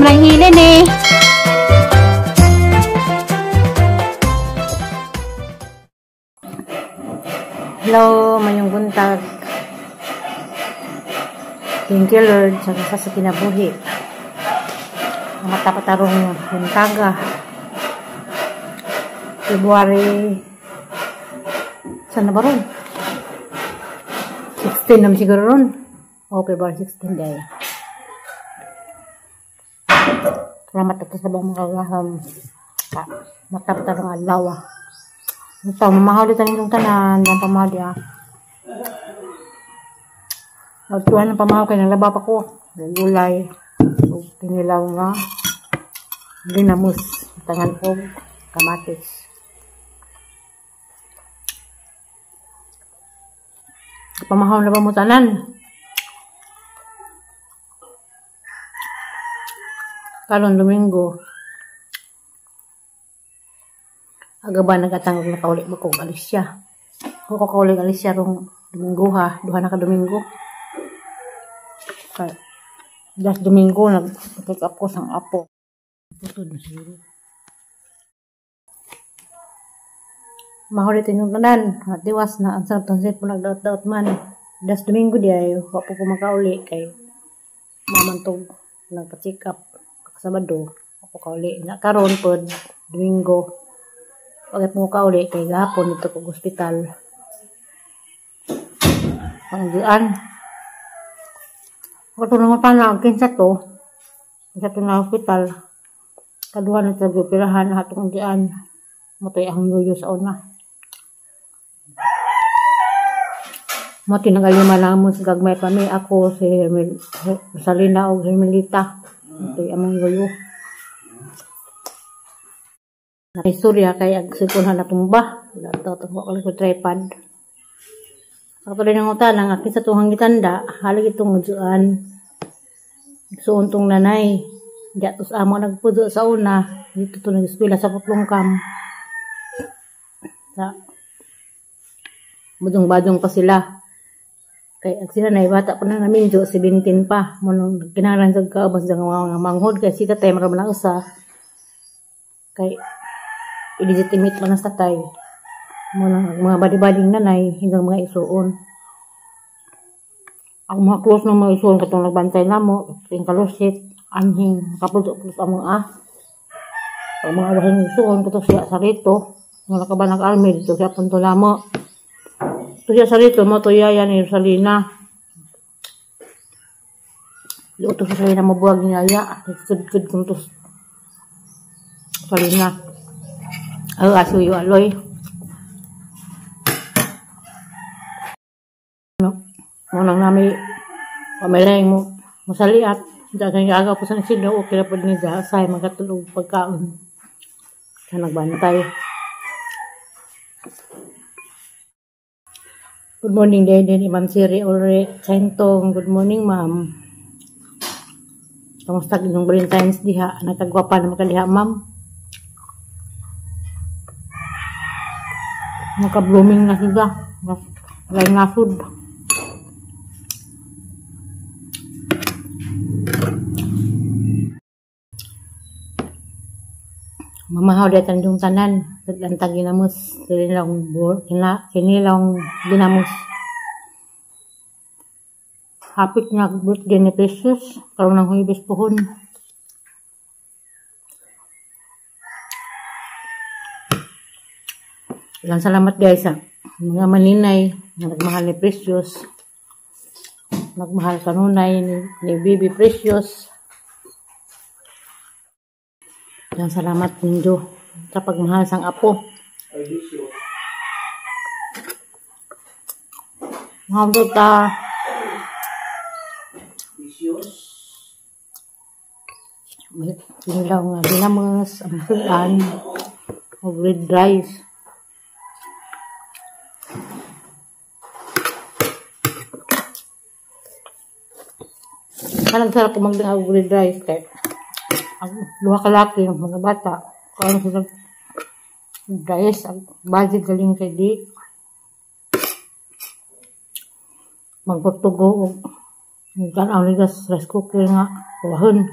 lang hilin eh. Hello, mayong buntag. Thank you Lord sa kinabuhi. Matapatarong buntaga. February saan na ba ron? 16 naman siguro ron. February 16 day. Salamat at sa bang makagaham. Matapatarong adlaw. Ito, mamahal dito nitong tanan. Ang pamahal diya. Nagtuhan ng pamahal kayo. Naglaba pa ko. Gulay. Pinilaw nga. Ginamos. Tangan ko. Kamatis. Pamahal na ba mo tanan? Kalon Domingo. Aga ba nagatangog na kaulit mo kong alisya? Kung kaulit alisya rong Domingo ha. Duha na ka Domingo. Last Domingo nag-pick up ko sang apo. Putod na siguro. Mahulit yung tanan. Diwas na ang sarap tansit po nagdaot-daot man. Last Domingo di ay wapo ko makauli kay mamantog nagpa-check up. Sabado ako kauli. Nakaroon po Domingo. Pagkat mo kauli kay gahapon ito kong hospital. Ang diyan. Ako na mapana, kinsa to. Kinsa to na hospital. Kaduha na sa pirahan hatong diyan. Matay ang yoyo sa una. Mati nagalima lang mo sa gagmay pa mi. Ako si Rosalina o Hermelita. Matay among yoyo. Naistorya kay agsipunhan na tumba. Tumba ko lang ko tripod. Ako rin ang utan, ang akin sa tuhang gitanda, halag itong udyoan. Suon tong nanay. Diatos amo nagpudo sa una. Dito to nag-eskwela sa Putlongkam. Budong-badong pa sila. Kay ag sila na bata pa na namin, 17 pa. Munong kinaran sa kaabas ng mga manghod. Kay si tatay maraming lang usa. Kay illegitimate man ang tatay. Mga badi-bading nanay hanggang mga isuon. Ang mga close ng mga isuon katong nagbantay na mo, yung kalusit, anhing, kapulot-pulot ang mga ang mga wahing isuon, katong siya sa rito, yung nakabanag army, dito siya punto na mo. Ito siya sa rito, mo to yaya ni Rosalina. Ito sa Rosalina mabuwag ni yaya, good kung to Rosalina. Asuyo aloy. Munang nami pamilayang mo masaliat. Dagang aga po sa nasidaw. Okay na po din niya. Asay magkatulog pagkaon. Siya nagbantay. Good morning din Imam Siri Ulrich Kaintong. Good morning ma'am. Kamusta inyong Valentine's diha? Nagkagwapa na makaliha ma'am. Naka-blooming na sila. Lagi nasud. Mamahaw datan yung tanan. Lantag ginamos. Kinilang ginamos. Hapit nga birthday ni Precious. Karoon ng huibis pohon. Ilang salamat guys sa mga maninay na nagmahal ni Precious. Nagmahal kanunay ni Baby Precious. Ilang salamat ninyo sa pagmahal sang apo. Mahal ta. Pinilaw nga ginamos, ang sudan, o red rice. Kalang sarap kung magdang ako red rice kay ang luha kalaki ng mga bata. Kaya sila rice, ang budget galing kay di. Magportugo o magtanaw nigas rice cooker nga. Wahon.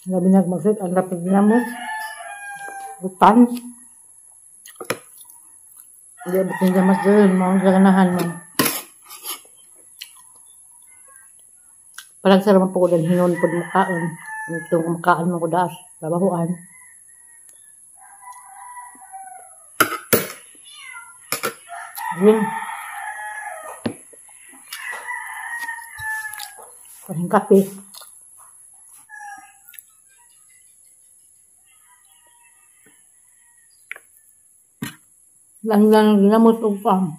Labi nagmagsik, ang rapid ginamos. Butan. Hindi, butin gamas doon. Mga ganahan mo. Parang sarap po ko din hinon po makaon. Itong makaon mo ko daas. Trabahuan. Yun. Parang kape. Lang ginamos o pam.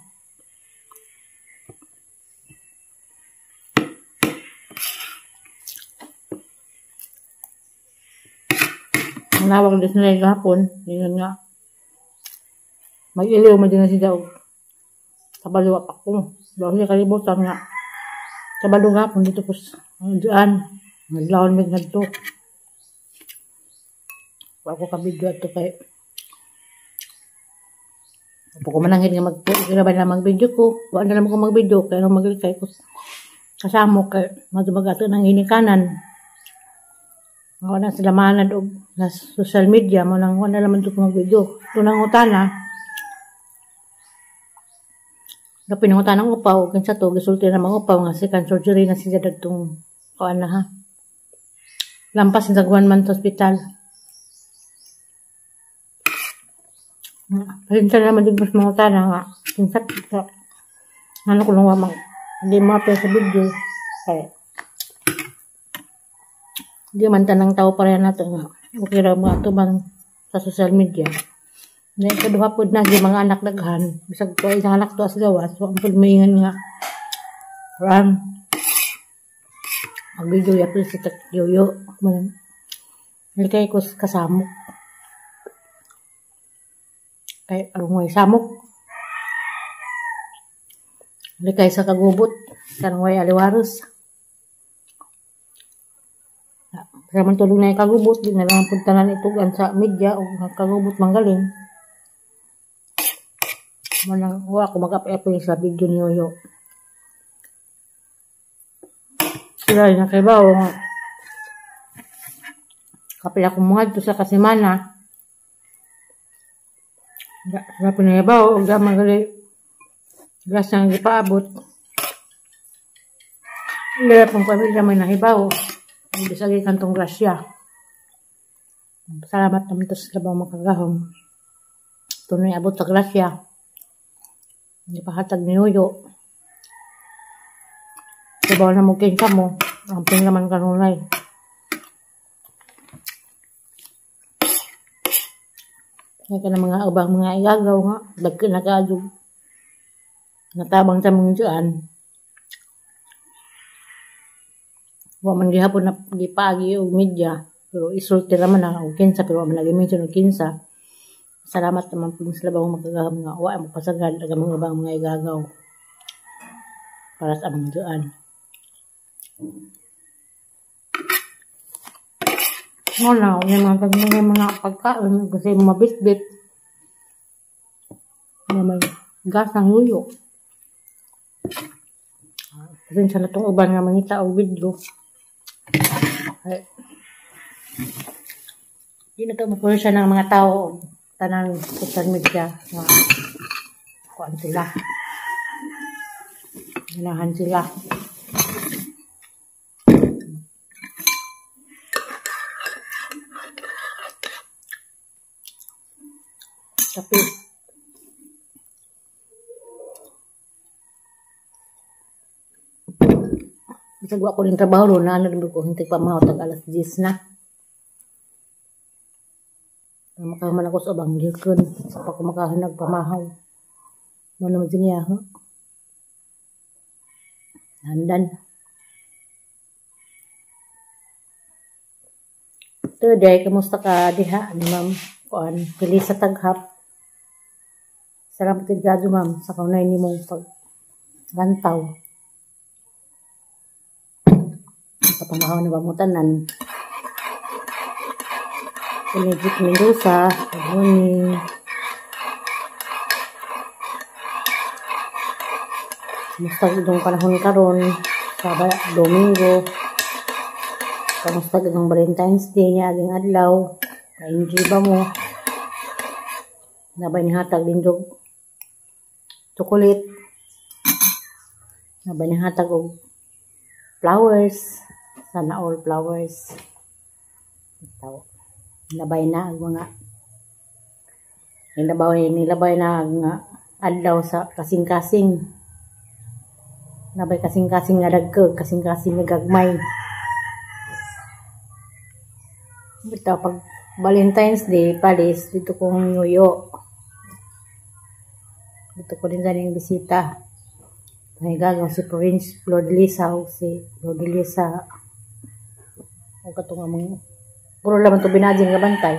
Nawag din sila yung hapon. Yun nga. Mag-iliw mo din na siya. Kabalo pa ko. Dahil siya kalibutan nga. Kabalo hapon dito po. Diyan. Naglawan may nagto. Ako kabidyo ito kay. Ako manangin nga mag-graban na mag-video ko. Wala na naman ko mag-video. Kaya nung mag-likay ko. Kasama kay magbaga ito ng hinikanan. Ako na sila manad o na social media mo nang wala naman ito ko mag-video. Ito nang utana. Kapag pinangutan ng upaw, kansa to, gisulti na mga upaw nga second surgery na siya dagtong kuan na ha. Lampas sa 1 month hospital. Parinsa naman din mas mga utana nga. Kinsat, ano ko lang wamang, hindi mapil sa video. Kaya, hindi man tanang tao pa rin nato nga. Okay raw mga ito man sa social media. Dahil kaduha po na, di mga anak daghan. Bisag po isang anak to as gawas. So, ang pulmaingan nga. Ang video ya po si Yoyo. Nalikay ko kasamok. Kaya ang way samok. Nalikay sa kagubot. Sarang way aliwaros. Kaya man tulong na yung kagubot. Di na lang puntanan itugan sa media o kagubot manggaling. Manang ako mag-up-up sa video ni Yoyo. Sila rin nakibaw nga. Kapil ako mga ito sa kasimana. Sila pinayabaw. Huwag na magali. Gas nang ipaabot. Hindi pong pamilya may nahibaw. Hindi sa kantong grasya. Salamat naman ito sa labang makagahong. Ito na abot sa grasya. Hindi pa hatag ni Yoyo. Sabaw na mugking ka mo. Amping naman kanunay. Kaya ka na mga ubang mga igagaw nga. Dagka na kaadog. Natabang sa mga dyan. Huwag man gihapon na gipagi o media. Pero isulti naman na o kinsa. Pero huwag man nag-mention o kinsa. Salamat naman po sa labang magagawang mga uwa, magpasagad, ang mga ibang mga igagaw para sa aming dyan. Wala, yung mga pagkain kasi mabitbit na may gas ng Yoyo. Kasi sa natong uban nga mangita o video. Okay. Hindi na ito mapulisya ng mga tao. Tanang social media nga kuan sila. Ganahan sila. Tapi bisag wa ko rin trabaho na ano rin ko hindi pa mga tag alas 10 na. Makaman ako sa abang likon. Sa pagkumakahan nagpamahaw. Ano naman siya ho? Handan. Today, kamusta ka diha ni ma'am? Kuan, pili sa taghap. Salamat tigado ma'am sa kaunay ni mong paglantaw. Kapamahaw na bamutanan. Legit Mendoza, Aguni. Musta itong panahon karon sa Domingo. Kamusta ng Valentine's Day niya aging adlaw. Ka-enjoy ba mo? Nabay ni hatag din jog chocolate. Nabay ni hatag og flowers. Sana all flowers. Ito. Nabay na ang mga nilabay na ang adlaw sa kasing-kasing. Nabay kasing-kasing nga dagkag, kasing-kasing nga gagmay. Bitaw pag Valentine's Day, palis, dito kong nyuyo. Dito ko din galing bisita. May gagaw si Prince Flodelisa o si Flodelisa. O katong among puro laman ito binading nga bantay.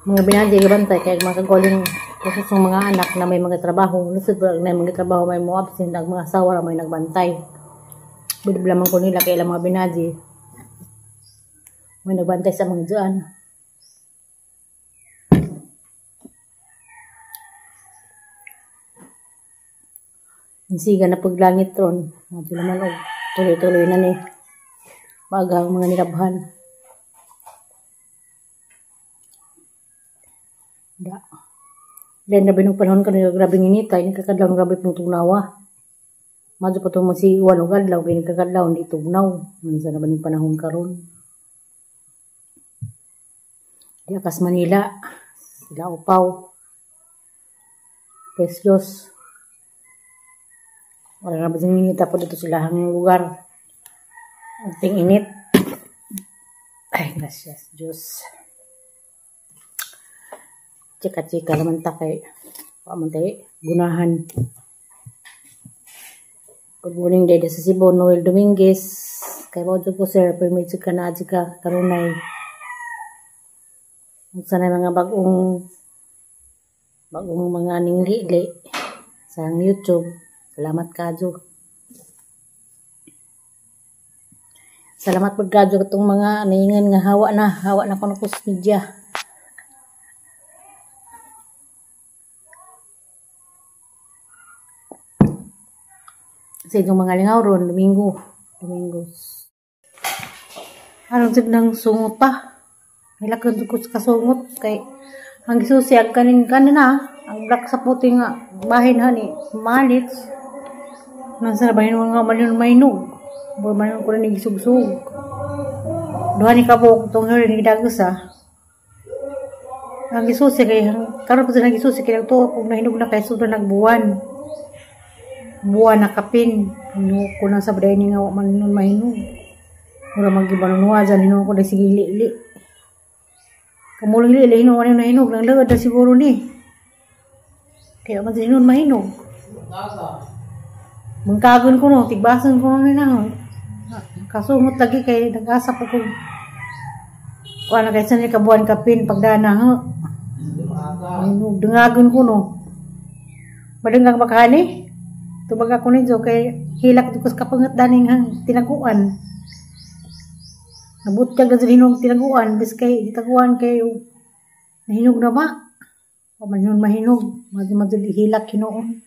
Mga binading nga bantay, kaya mga kaguling kasus ng mga anak na may mga trabaho. Lusod pa na mga trabaho may mo absent, ang mga asawa may nagbantay. Bidiblaman ko nila kaya mga binading. May nagbantay sa mga dyan. Insiga na paglangit ron. Ito naman o tuloy-tuloy na ni. Bagang mga nilabhan. Da. Then nabi nung panahon ka na grabe nginita. Ini kakadlaw ng grabe pong tugnawa. Madyo pa itong masiwan o gadlaw. Kaya kakadlaw hindi tugnaw. Minsan na ba ng panahon ka ron. Di akas Manila. Sila upaw. Precious. Wala na ba dyan nginita po dito sila hanggang lugar. Ang init. Ay, gracias, Diyos. Chika-chika naman ta kay pamantay, gunahan. Good morning, Dede sa Cebu, Noel Dominguez. Kay Bojo ko, sir, permit ka na ka karunay. Sana mga bagong mga ningli sa YouTube. Salamat kadyo. Salamat pag kadyo itong mga naingan nga hawa na ko na po sa media. Sa itong mga lingaw ron, Domingo. Anong signang sungot pa? Hilakon ko sa kasungot kay ang gisusiyag kanina ang black sa puti nga bahin hani malit. Nasa bahin mo nga manon mainog. Manon ko na nagisugsug. Duha ni kabok tong heri ni dagos Ang gisusi kay karon pa sa gisusi kay to kung nahinog na kay sudra nagbuwan. Buwan na kapin. Hinog ko na sa baday ni nga manon mainog. Mura magibanunwa dyan hinog ko na sige ili. Kamulang ili hinog ano na hinog nang lagad na siguro ni. Kaya man hinog mahinog. Mengkagon ko no, tigbasan ko no na. Kasungot lagi kay nag-asap ako. Kuha na kaysa ni kabuan kapin pagdana ha. Dengagon ko no. Madenggang bakani. Tubag ako nito kay hilak ko sa kapangat daning hang tinaguan. Nabutag na sa hinog tinaguan. Bis kay tinaguan kay nahinog na ba? O man yun mahinog. Madyo hilak hinoon.